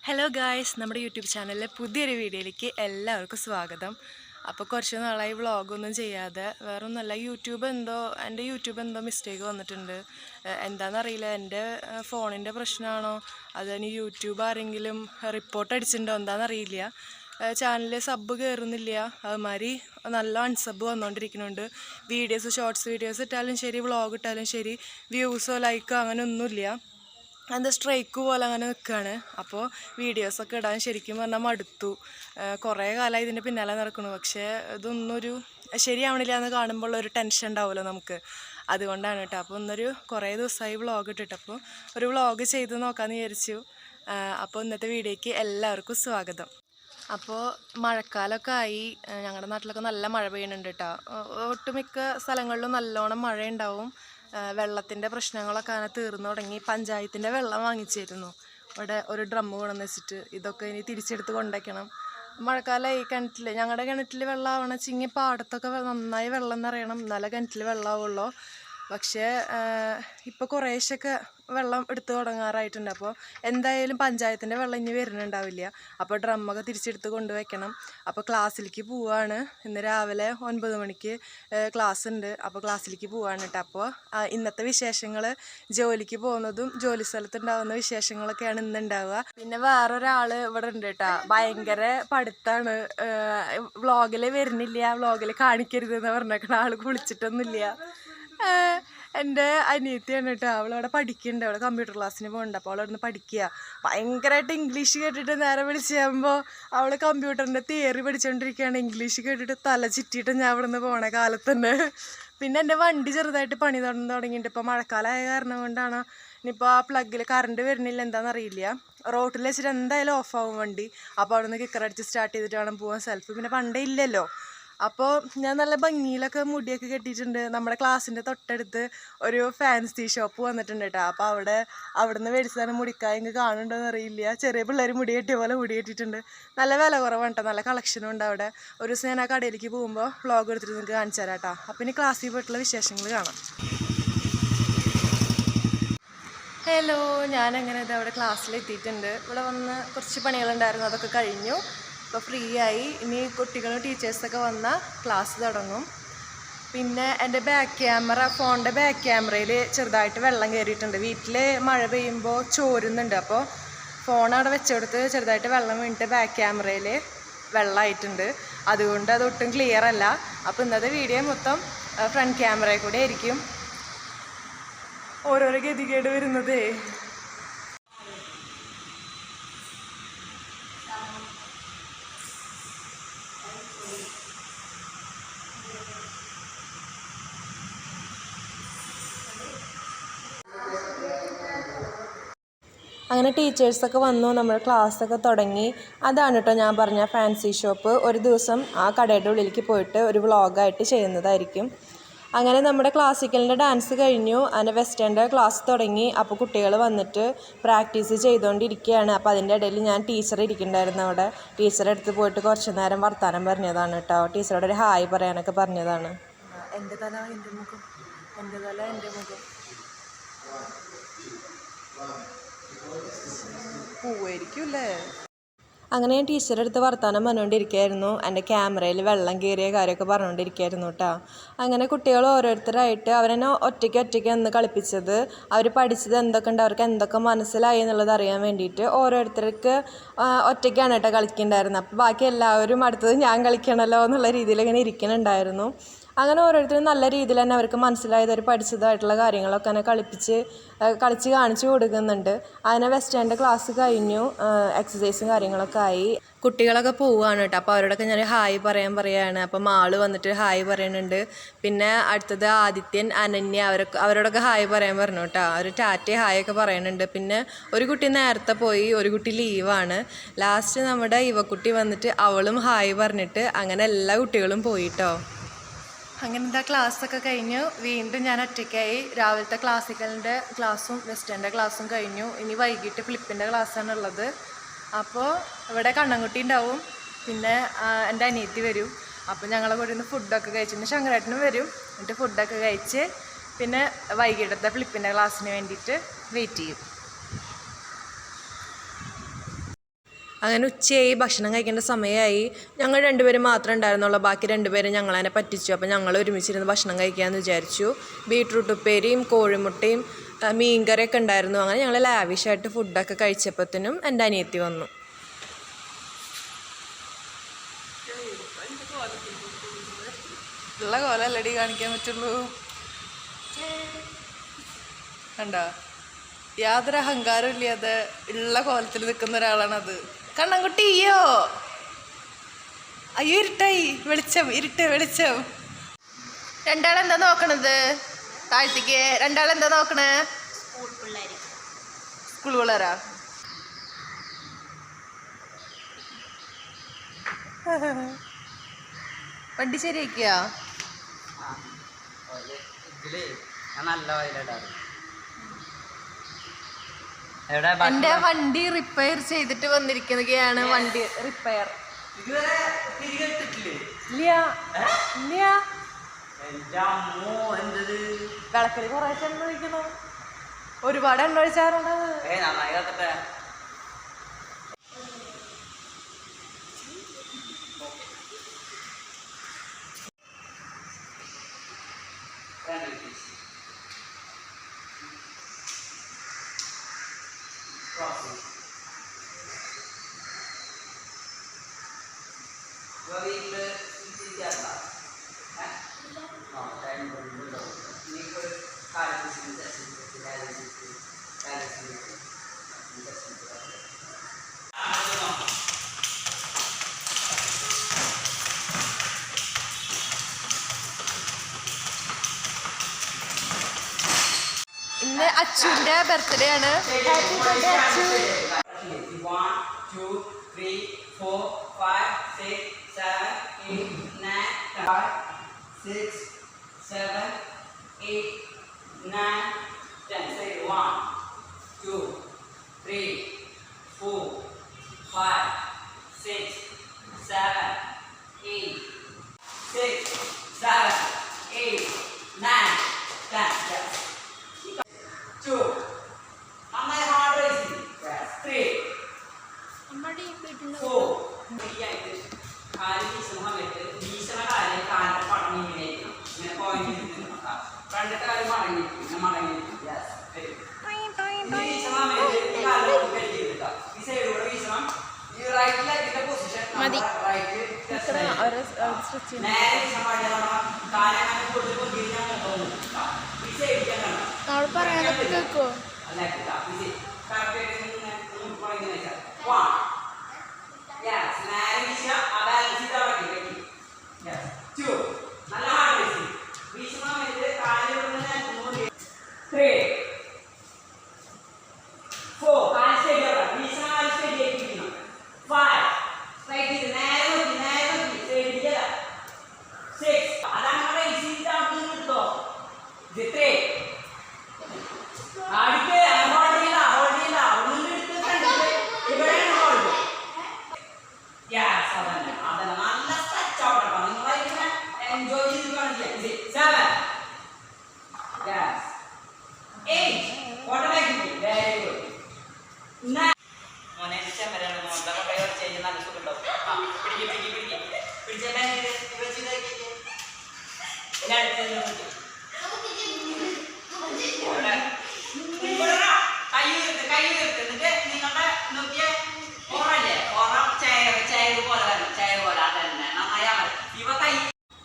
Hello guys, നമ്മുടെ YouTube ചാനലിലെ പുതിയൊരു വീഡിയോയിലേക്ക് എല്ലാവർക്കും സ്വാഗതം. അപ്പോൾ കുറച്ച് നാളായി വ്ളോഗൊന്നും ചെയ്യാതെ, വേറൊന്നുമല്ല, എൻ്റെ യൂട്യൂബ് എന്തോ മിസ്റ്റേക്ക് വന്നിട്ടുണ്ട്. എന്താണെന്നറിയില്ല, എൻ്റെ ഫോണിൻ്റെ പ്രശ്നമാണോ അതിന് യൂട്യൂബ് ആരെങ്കിലും റിപ്പോർട്ട് അടിച്ചിട്ടുണ്ടോ എന്താണെന്നറിയില്ല. ചാനലിൽ സബ്ബ് കയറുന്നില്ല, അതുമാതിരി നല്ല അൺസബ്ബ് വന്നുകൊണ്ടിരിക്കുന്നുണ്ട്. ഷോർട്സ് വീഡിയോസ് ഇട്ടാലും ശരി, വ്ളോഗ് ഇട്ടാലും ശരി, വ്യൂസോ ലൈക്കോ അങ്ങനെ ഒന്നുമില്ല. എന്താ സ്ട്രൈക്ക് പോലെ അങ്ങനെ നിൽക്കുകയാണ്. അപ്പോൾ വീഡിയോസൊക്കെ ഇടാൻ ശരിക്കും പറഞ്ഞാൽ മടുത്തു. കുറേ കാലമായി ഇതിൻ്റെ പിന്നാലെ നടക്കുന്നു. പക്ഷേ ഇതൊന്നൊരു ശരിയാവണില്ല എന്ന് കാണുമ്പോൾ ഒരു ടെൻഷൻ ഉണ്ടാവുമല്ലോ നമുക്ക്. അതുകൊണ്ടാണ് കേട്ടോ. അപ്പോൾ കുറേ ദിവസമായി വ്ളോഗ് ഇട്ടിട്ട്, അപ്പോൾ ഒരു വ്ളോഗ് ചെയ്ത് നോക്കാമെന്ന് വിചാരിച്ചു. അപ്പോൾ ഇന്നത്തെ വീഡിയോയ്ക്ക് എല്ലാവർക്കും സ്വാഗതം. അപ്പോൾ മഴക്കാലമൊക്കെ ആയി. ഞങ്ങളുടെ നാട്ടിലൊക്കെ നല്ല മഴ പെയ്യുന്നുണ്ട് കേട്ടോ. ഒട്ടുമിക്ക സ്ഥലങ്ങളിലും നല്ലോണം മഴയുണ്ടാവും. വെള്ളത്തിൻ്റെ പ്രശ്നങ്ങളൊക്കെ അങ്ങനെ തീർന്നു തുടങ്ങി. പഞ്ചായത്തിൻ്റെ വെള്ളം വാങ്ങിച്ചിരുന്നു. ഇവിടെ ഒരു ഡ്രമ്മ് കൊണ്ടുവന്ന് വെച്ചിട്ട് ഇതൊക്കെ ഇനി തിരിച്ചെടുത്ത് കൊണ്ടുവയ്ക്കണം. മഴക്കാലമായി ഞങ്ങളുടെ കിണറ്റിൽ വെള്ളം ആവണമെങ്കിൽ പാടത്തൊക്കെ നന്നായി വെള്ളം നിറയണം, എന്നാലേ കിണറ്റിൽ വെള്ളമാവുള്ളൂ. പക്ഷേ ഇപ്പോൾ കുറേശ്ശൊക്കെ വെള്ളം എടുത്ത് തുടങ്ങാറായിട്ടുണ്ട്. അപ്പോൾ എന്തായാലും പഞ്ചായത്തിൻ്റെ വെള്ളം ഇനി വരുന്നുണ്ടാവില്ല. അപ്പോൾ ഡ്രമ്മൊക്കെ തിരിച്ചെടുത്ത് കൊണ്ടുവയ്ക്കണം. അപ്പോൾ ക്ലാസ്സിലേക്ക് പോവുകയാണ്. ഇന്ന് രാവിലെ 9 മണിക്ക് ക്ലാസ് ഉണ്ട്. അപ്പോൾ ക്ലാസ്സിലേക്ക് പോവുകയാണ് കേട്ടോ. അപ്പോൾ ഇന്നത്തെ വിശേഷങ്ങൾ, ജോലിക്ക് പോകുന്നതും ജോലി സ്ഥലത്തുണ്ടാകുന്ന വിശേഷങ്ങളൊക്കെയാണ് ഇന്നുണ്ടാവുക. പിന്നെ വേറൊരാൾ ഇവിടെ ഉണ്ട് കേട്ടോ. ഭയങ്കര പഠിത്തമാണ്. വ്ളോഗിൽ വരുന്നില്ല, വ്ളോഗിൽ കാണിക്കരുതെന്ന് പറഞ്ഞേക്കണ ആൾ കുളിച്ചിട്ടൊന്നുമില്ല. എൻ്റെ അനിയത്തിയാണ് കേട്ടോ. അവളവിടെ പഠിക്കുന്നുണ്ട്. അവൾ കമ്പ്യൂട്ടർ ക്ലാസ്സിന് പോകുന്നുണ്ട്. അപ്പോൾ അവളവിടെ നിന്ന് പഠിക്കുക. ഭയങ്കരമായിട്ട് ഇംഗ്ലീഷ് കേട്ടിട്ട് നേരെ വിളിച്ച് കഴിയുമ്പോൾ അവൾ കമ്പ്യൂട്ടറിൻ്റെ തിയറി പഠിച്ചുകൊണ്ടിരിക്കുകയാണ്. ഇംഗ്ലീഷ് കേട്ടിട്ട് തല ചുറ്റിയിട്ട് ഞാൻ അവിടെ നിന്ന് പോണ കാലത്തുണ്ട്. പിന്നെ എൻ്റെ വണ്ടി ചെറുതായിട്ട് പണി തുടങ്ങിയിട്ട്, ഇപ്പോൾ മഴക്കാലമായ കാരണം കൊണ്ടാണ്. ഇനിയിപ്പോൾ ആ പ്ലഗിൽ കറണ്ട് വരുന്നില്ല, എന്താണെന്നറിയില്ല. റോട്ടിൽ വെച്ചിട്ട് എന്തായാലും ഓഫാവും വണ്ടി. അപ്പോൾ അവിടെ നിന്ന് കിക്കറടിച്ച് സ്റ്റാർട്ട് ചെയ്തിട്ട് വേണം പോകാൻ. സെൽഫ് പിന്നെ പണ്ടേ ഇല്ലല്ലോ. അപ്പോൾ ഞാൻ നല്ല ഭംഗിയിലൊക്കെ മുടിയൊക്കെ കെട്ടിയിട്ടുണ്ട്. നമ്മുടെ ക്ലാസ്സിൻ്റെ തൊട്ടടുത്ത് ഒരു ഫാൻസി ഷോപ്പ് വന്നിട്ടുണ്ട് കേട്ടോ. അപ്പോൾ അവിടെ നിന്ന് മേടിച്ചതാണ് മുടിക്കായ. എനിക്ക് കാണുന്നുണ്ടോയെന്ന് അറിയില്ല. ചെറിയ പിള്ളേർ മുടി കെട്ടിയ പോലെ മുടി കെട്ടിയിട്ടുണ്ട്. നല്ല വില കുറവാണ് കേട്ടോ. നല്ല കളക്ഷനും ഉണ്ട് അവിടെ. ഒരു ദിവസം ഞാൻ ആ കടയിലേക്ക് പോകുമ്പോൾ വ്ളോഗ് എടുത്തിട്ട് നിങ്ങൾക്ക് കാണിച്ചു തരാം കേട്ടോ. അപ്പം ഇനി ക്ലാസ്സിൽ പോയിട്ടുള്ള വിശേഷങ്ങൾ കാണാം. ഹലോ, ഞാനങ്ങനെ അവിടെ ക്ലാസ്സിലെത്തിയിട്ടുണ്ട്. ഇവിടെ വന്ന് കുറച്ച് പണികളുണ്ടായിരുന്നു, അതൊക്കെ കഴിഞ്ഞു. ഇപ്പോൾ ഫ്രീ ആയി. ഇനി കുട്ടികളും ടീച്ചേഴ്സൊക്കെ വന്നാൽ ക്ലാസ് തുടങ്ങും. പിന്നെ എൻ്റെ ഫോണിൻ്റെ ബാക്ക് ക്യാമറയിൽ ചെറുതായിട്ട് വെള്ളം കയറിയിട്ടുണ്ട്. വീട്ടിൽ മഴ പെയ്യുമ്പോൾ ചോരുന്നുണ്ട്. അപ്പോൾ ഫോൺ അവിടെ വെച്ചെടുത്ത് ചെറുതായിട്ട് വെള്ളം വീണിട്ട് ബാക്ക് ക്യാമറയിൽ വെള്ളമായിട്ടുണ്ട്. അതുകൊണ്ട് അതൊട്ടും ക്ലിയർ അല്ല. അപ്പോൾ ഇന്നത്തെ വീഡിയോ മൊത്തം ഫ്രണ്ട് ക്യാമറയിൽ കൂടെ ആയിരിക്കും. ഓരോരോ ഗതികേട് വരുന്നതേ. അങ്ങനെ ടീച്ചേഴ്സൊക്കെ വന്നു, നമ്മുടെ ക്ലാസ്സൊക്കെ തുടങ്ങി. അതാണ് കേട്ടോ ഞാൻ പറഞ്ഞ ഫാൻസി ഷോപ്പ്. ഒരു ദിവസം ആ കടയുടെ ഉള്ളിലേക്ക് പോയിട്ട് ഒരു വ്ളോഗായിട്ട് ചെയ്യുന്നതായിരിക്കും. അങ്ങനെ നമ്മുടെ ക്ലാസിക്കലിൻ്റെ ഡാൻസ് കഴിഞ്ഞു. അങ്ങനെ വെസ്റ്റേണിൻ്റെ ക്ലാസ് തുടങ്ങി. അപ്പോൾ കുട്ടികൾ വന്നിട്ട് പ്രാക്ടീസ് ചെയ്തുകൊണ്ടിരിക്കുകയാണ്. അപ്പോൾ അതിൻ്റെ ഇടയിൽ ഞാൻ ടീച്ചർ ഇരിക്കുന്നുണ്ടായിരുന്നു അവിടെ. ടീച്ചറെ അടുത്ത് പോയിട്ട് കുറച്ച് നേരം വർത്താനം പറഞ്ഞതാണ് കേട്ടോ. ടീച്ചറോട് ഒരു ഹായ് പറയാനൊക്കെ പറഞ്ഞതാണ്. എൻ്റെ തല എൻ്റെ മുഖം, എൻ്റെ തല എൻ്റെ മുഖം പോവായിരിക്കുമല്ലേ. അങ്ങനെ ഞാൻ ടീച്ചറുടെ അടുത്ത് വർത്താനം പറഞ്ഞുകൊണ്ടിരിക്കുകയായിരുന്നു. എൻ്റെ ക്യാമറയിൽ വെള്ളം കയറിയ കാര്യമൊക്കെ പറഞ്ഞുകൊണ്ടിരിക്കുകയായിരുന്നു കേട്ടോ. അങ്ങനെ കുട്ടികൾ ഓരോരുത്തരായിട്ട് അവരെന്നെ ഒറ്റയ്ക്ക് എന്ന് കളിപ്പിച്ചത്, അവർ പഠിച്ചത് എന്തൊക്കെ ഉണ്ട്, അവർക്ക് എന്തൊക്കെ മനസ്സിലായി എന്നുള്ളത് അറിയാൻ വേണ്ടിയിട്ട് ഓരോരുത്തർക്ക് ഒറ്റയ്ക്കാണ് കേട്ടോ കളിക്കുന്നുണ്ടായിരുന്നത്. അപ്പോൾ ബാക്കി എല്ലാവരും അടുത്തത് ഞാൻ കളിക്കണമല്ലോ എന്നുള്ള രീതിയിൽ ഇങ്ങനെ ഇരിക്കുന്നുണ്ടായിരുന്നു. അങ്ങനെ ഓരോരുത്തരും നല്ല രീതിയിൽ തന്നെ അവർക്ക് മനസ്സിലായത്, അവർ പഠിച്ചതായിട്ടുള്ള കാര്യങ്ങളൊക്കെ തന്നെ കളിച്ച് കാണിച്ചു കൊടുക്കുന്നുണ്ട്. അങ്ങനെ വെസ്റ്റേണിൻ്റെ ക്ലാസ് കഴിഞ്ഞു. എക്സസൈസും കാര്യങ്ങളൊക്കെ ആയി. കുട്ടികളൊക്കെ പോവുകയാണ് കേട്ടോ. അപ്പോൾ അവരോടൊക്കെ ഞാൻ ഹായ് പറയുകയാണ്. അപ്പം ആള് വന്നിട്ട് ഹായ് പറയുന്നുണ്ട്. പിന്നെ അടുത്തത് ആദിത്യൻ, അനന്യ, അവരോടൊക്കെ ഹായ് പറയാൻ പറഞ്ഞു കേട്ടോ. അവർ ടാറ്റ ഹായ് ഒക്കെ പറയുന്നുണ്ട്. പിന്നെ ഒരു കുട്ടി നേരത്തെ പോയി, ഒരു കുട്ടി ലീവാണ്. ലാസ്റ്റ് നമ്മുടെ യുവക്കുട്ടി വന്നിട്ട് അവളും ഹായ് പറഞ്ഞിട്ട് അങ്ങനെ എല്ലാ കുട്ടികളും പോയിട്ടോ. അങ്ങനത്തെ ക്ലാസ്സൊക്കെ കഴിഞ്ഞു. വീണ്ടും ഞാൻ ഒറ്റയ്ക്കായി. രാവിലത്തെ ക്ലാസിക്കലിൻ്റെ ക്ലാസ്സും വെസ്റ്റേണിൻ്റെ ക്ലാസ്സും കഴിഞ്ഞു. ഇനി വൈകിട്ട് ഫ്ലിപ്പിൻ്റെ ക്ലാസ്സാണ് ഉള്ളത്. അപ്പോൾ ഇവിടെ കണ്ണൻകുട്ടി ഉണ്ടാവും, പിന്നെ എൻ്റെ അനിയത്തി വരും. അപ്പോൾ ഞങ്ങളെ കൂടെ നിന്ന് ഫുഡൊക്കെ കഴിച്ചു. പിന്നെ ശങ്കരേട്ടനും വരും. എന്നിട്ട് ഫുഡൊക്കെ കഴിച്ച് പിന്നെ വൈകിട്ടത്തെ ഫ്ലിപ്പിൻ്റെ ക്ലാസ്സിന് വേണ്ടിയിട്ട് വെയിറ്റ് ചെയ്യും. അങ്ങനെ ഉച്ചയായി, ഭക്ഷണം കഴിക്കേണ്ട സമയമായി. ഞങ്ങൾ രണ്ടുപേരും മാത്രമേ ഉണ്ടായിരുന്നുള്ളൂ, ബാക്കി രണ്ടുപേരും ഞങ്ങൾ തന്നെ പറ്റിച്ചു. അപ്പോൾ ഞങ്ങൾ ഒരുമിച്ചിരുന്ന് ഭക്ഷണം കഴിക്കാമെന്ന് വിചാരിച്ചു. ബീട്രൂട്ട് ഉപ്പേരിയും കോഴിമുട്ടയും മീൻകറിയൊക്കെ ഉണ്ടായിരുന്നു. അങ്ങനെ ഞങ്ങൾ ലാവിഷായിട്ട് ഫുഡൊക്കെ കഴിച്ചപ്പോഴത്തേനും എൻ്റെ അനിയത്തി വന്നു. ഉള്ള കോലല്ലടി കാണിക്കാൻ പറ്റുള്ളൂ. കണ്ടോ, യാതൊരു അഹങ്കാരം ഇല്ലാതെ ഉള്ള കോലത്തിൽ നിൽക്കുന്ന ഒരാളാണത്. കണ്ണൻകുട്ടി അയ്യോ അയ്യോ, ഇരുട്ടായി, വെളിച്ചം, ഇരുട്ട് വെളിച്ചം. രണ്ടാളെന്താ നോക്കണത് താഴ്ത്തിക്ക്? രണ്ടാളെന്താ നോക്കണേ? സ്കൂൾ പിള്ളേരാ? വണ്ടി ശരിയാക്കിയ? എന്റെ വണ്ടി റിപ്പയർ ചെയ്തിട്ട് വന്നിരിക്കുകയാണ്. വണ്ടി റിപ്പയർ വിളക്കല് കുറേശ്ശെ എണ്ണ ഒഴിക്കണോ? ഒരുപാട് എണ്ണ ഒഴിച്ചാറുണ്ട്. ഇന്ന് അച്ചുവിന്റെ ബർത്ത്ഡേ ആണ്. Happy birthday Achu. 1 2 3 4 5 6 7 8 9 10 6 7 8 9 10. Say 1 2 3 4 5 6 7 8 6 7 8 9 10. 2. Amma hard racing. 3. Ammadi bettunna 4. Iyayittu kaali visama vettu visama kaale kaante padni ingene ingene point idunna front kaali madangi yes very good visama vettu kaale velli idukka this side oda visama you right leg in the position right ikra oru stretch cheyna nere visama adiyana kaale ane kodukku girina nokonu this side ikkana നാളെ പറയാനൊക്കെ കേൾക്കോ?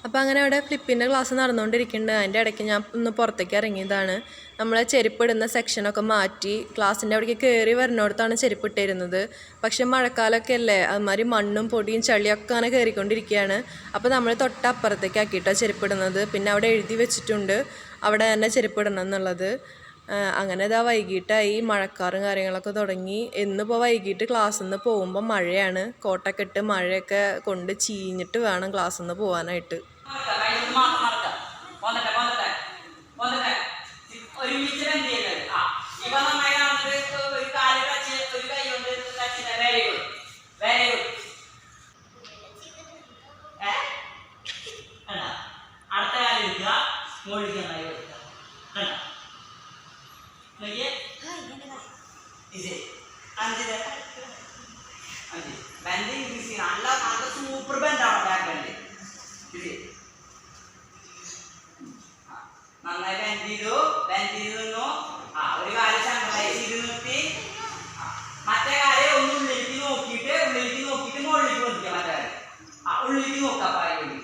അപ്പോൾ അങ്ങനെ അവിടെ ഫ്ലിപ്പിൻ്റെ class നടന്നുകൊണ്ടിരിക്കുന്നുണ്ട്. അതിൻ്റെ ഇടയ്ക്ക് ഞാൻ ഒന്ന് പുറത്തേക്ക് ഇറങ്ങിയതാണ്. നമ്മൾ ചെരുപ്പിടുന്ന സെക്ഷനൊക്കെ മാറ്റി ക്ലാസ്സിൻ്റെ അവിടേക്ക് കയറി വരുന്നിടത്താണ് ചെരുപ്പിട്ടിരുന്നത്. പക്ഷെ മഴക്കാലമൊക്കെ അല്ലേ, അതുമാതിരി മണ്ണും പൊടിയും ചളിയൊക്കെ അങ്ങനെ കയറിക്കൊണ്ടിരിക്കുകയാണ്. അപ്പോൾ നമ്മൾ തൊട്ടപ്പുറത്തേക്ക് ആക്കിയിട്ടാണ് ചെരുപ്പിടുന്നത്. പിന്നെ അവിടെ എഴുതി വെച്ചിട്ടുണ്ട് അവിടെ തന്നെ ചെരുപ്പിടണം എന്നുള്ളത്. അങ്ങനെ ഇതാ വൈകിട്ടായി, മഴക്കാറും കാര്യങ്ങളൊക്കെ തുടങ്ങി. എന്നിപ്പോൾ വൈകിട്ട് ക്ലാസ്സിൽ നിന്ന് പോകുമ്പോൾ മഴയാണ്. കോട്ടൊക്കെ ഇട്ട് മഴയൊക്കെ കൊണ്ട് ചീഞ്ഞിട്ട് വേണം ക്ലാസ്സിൽ നിന്ന് പോകാനായിട്ട്. ബെൻഡ് ഇൻക്രീസ് ചെയ്യണം. നല്ല നല്ല സൂപ്പർ ബെൻഡാണ് ബാക്ക് ബെൻഡ്. ശരി, നന്നായി ബെൻഡ് ചെയ്തു. ബെൻഡ് ചെയ്ത് നിന്നു. ഒരു കാര്യം സെൻട്രലൈസ് ചെയ്ത് നിർത്തി. മറ്റേ കാര്യം ഒന്ന് ഉള്ളിലേക്ക് നോക്കിയിട്ട് മുകളിലേക്ക് നോക്കിയാൽ മറ്റേ കാര്യം ഉള്ളിലേക്ക് നോക്കാം. പായലേക്ക്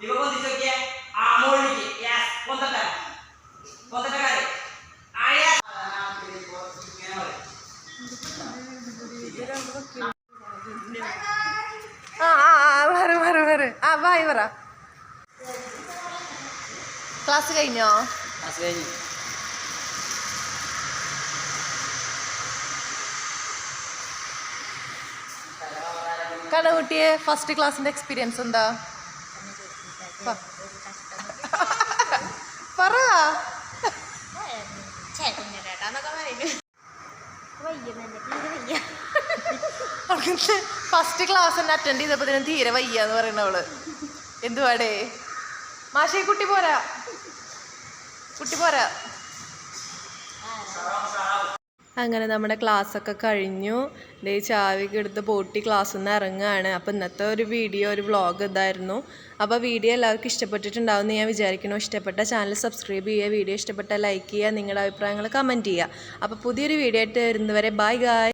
ഇപ്പൊ പൊന്തിച്ച് നോക്കിയേ. മുകളിലേക്ക് പൊന്തട്ടെ കാര്യം ബായ് പറ. ക്ലാസ് കഴിഞ്ഞോ? ക്ലാസ് കഴിഞ്ഞു. കണ്ണുകുട്ടിയെ ഫസ്റ്റ് ക്ലാസ്സിന്റെ എക്സ്പീരിയൻസ് എന്താ? പറ. ഫസ്റ്റ് ക്ലാസ് തന്നെ അറ്റൻഡ് ചെയ്തപ്പോ തീരെ വയ്യാന്ന് പറയണവള്. എന്തുവാടേ മാഷേ? കുട്ടി പോരാ. അങ്ങനെ നമ്മുടെ ക്ലാസ്സൊക്കെ കഴിഞ്ഞു. ദേ ചാവിയൊക്കെ എടുത്ത് പോട്ടി ക്ലാസ്സിൽ നിന്ന് ഇറങ്ങുകയാണ്. അപ്പോൾ ഇന്നത്തെ ഒരു വ്ളോഗ് ഇതായിരുന്നു. അപ്പോൾ വീഡിയോ എല്ലാവർക്കും ഇഷ്ടപ്പെട്ടിട്ടുണ്ടാവുമെന്ന് ഞാൻ വിചാരിക്കുന്നു. ഇഷ്ടപ്പെട്ട ചാനൽ സബ്സ്ക്രൈബ് ചെയ്യുക, വീഡിയോ ഇഷ്ടപ്പെട്ട ലൈക്ക് ചെയ്യുക, നിങ്ങളുടെ അഭിപ്രായങ്ങൾ കമൻറ്റ് ചെയ്യുക. അപ്പോൾ പുതിയൊരു വീഡിയോ ആയിട്ട് വരുന്നവരെ ബൈ ഗായ്.